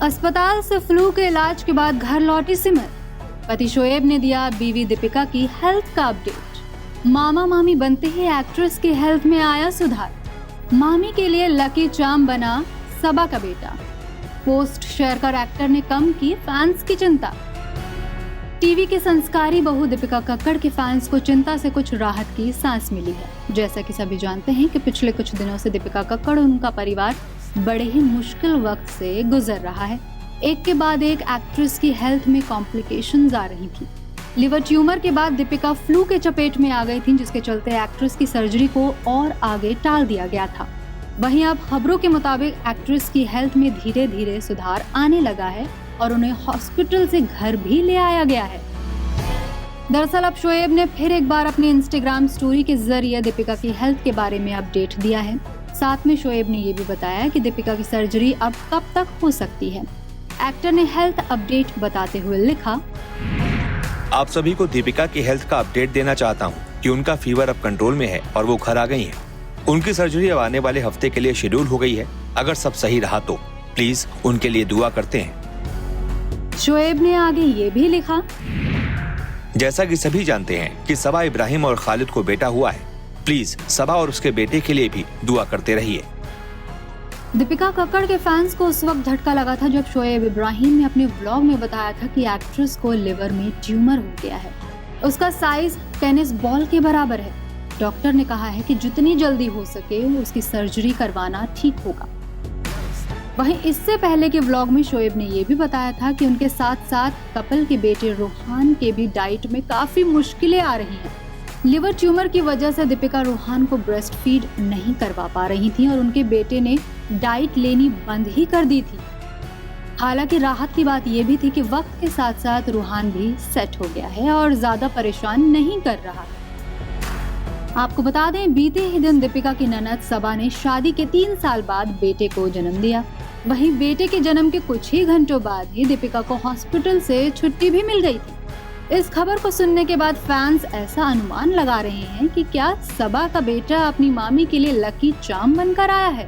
अस्पताल से फ्लू के इलाज के बाद घर लौटी सिमर। पति शोएब ने दिया बीवी दीपिका की हेल्थ का अपडेट। मामा मामी बनते ही एक्ट्रेस की हेल्थ में आया सुधार। मामी के लिए लकी चार्म बना सबा का बेटा। पोस्ट शेयर कर एक्टर ने कम की फैंस की चिंता। टीवी की संस्कारी बहू दीपिका कक्कड़ के फैंस को चिंता से कुछ राहत की सांस मिली है। जैसा कि सभी जानते हैं कि पिछले कुछ दिनों से दीपिका कक्कड़ और उनका परिवार बड़े ही मुश्किल वक्त से गुजर रहा है। एक के बाद एक एक्ट्रेस की हेल्थ में कॉम्प्लिकेशंस आ रही थी। लिवर ट्यूमर के बाद दीपिका फ्लू के चपेट में आ गई थी, जिसके चलते एक्ट्रेस की सर्जरी को और आगे टाल दिया गया था। वहीं अब खबरों के मुताबिक एक्ट्रेस की हेल्थ में धीरे धीरे सुधार आने लगा है और उन्हें हॉस्पिटल से घर भी ले आया गया है। दरअसल अब शोएब ने फिर एक बार अपने इंस्टाग्राम स्टोरी के जरिए दीपिका की हेल्थ के बारे में अपडेट दिया है। साथ में शोएब ने ये भी बताया कि दीपिका की सर्जरी अब कब तक हो सकती है। एक्टर ने हेल्थ अपडेट बताते हुए लिखा, आप सभी को दीपिका की हेल्थ का अपडेट देना चाहता हूँ कि उनका फीवर अब कंट्रोल में है और वो घर आ गई हैं। उनकी सर्जरी अब आने वाले हफ्ते के लिए शेड्यूल हो गई है। अगर सब सही रहा तो प्लीज उनके लिए दुआ करते हैं। शोएब ने आगे ये भी लिखा, जैसा कि सभी जानते हैं कि सबा इब्राहिम और खालिद को बेटा हुआ है। प्लीज सबा और उसके बेटे के लिए भी दुआ करते रहिए। दीपिका कक्कड़ के फैंस को उस वक्त झटका लगा था जब शोएब इब्राहिम ने अपने व्लॉग में बताया था कि एक्ट्रेस को लिवर में ट्यूमर हो गया है। उसका साइज टेनिस बॉल के बराबर है। डॉक्टर ने कहा है कि जितनी जल्दी हो सके उसकी सर्जरी करवाना ठीक होगा। वहीं इससे पहले के व्लॉग में शोएब ने ये भी बताया था कि उनके साथ साथ कपल के बेटे रोहान के भी डाइट में काफी मुश्किलें आ रही हैं। लिवर ट्यूमर की वजह से दीपिका रोहान को ब्रेस्ट फीड नहीं करवा पा रही थी और उनके बेटे ने डाइट लेनी बंद ही कर दी थी। हालांकि राहत की बात यह भी थी कि वक्त के साथ साथ रोहान भी सेट हो गया है और ज्यादा परेशान नहीं कर रहा। आपको बता दें, बीते ही दिन दीपिका की ननद सबा ने शादी के 3 साल बाद बेटे को जन्म दिया। वहीं बेटे के जन्म के कुछ ही घंटों बाद ही दीपिका को हॉस्पिटल से छुट्टी भी मिल गई थी। इस खबर को सुनने के बाद फैंस ऐसा अनुमान लगा रहे हैं कि क्या सबा का बेटा अपनी मामी के लिए लकी चार्म बनकर आया है।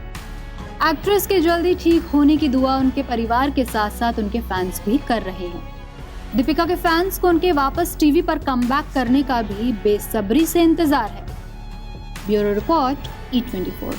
एक्ट्रेस के जल्दी ठीक होने की दुआ उनके परिवार के साथ साथ उनके फैंस भी कर रहे हैं। दीपिका के फैंस को उनके वापस टीवी पर कमबैक करने का भी बेसब्री से इंतजार है। Bureau report E24।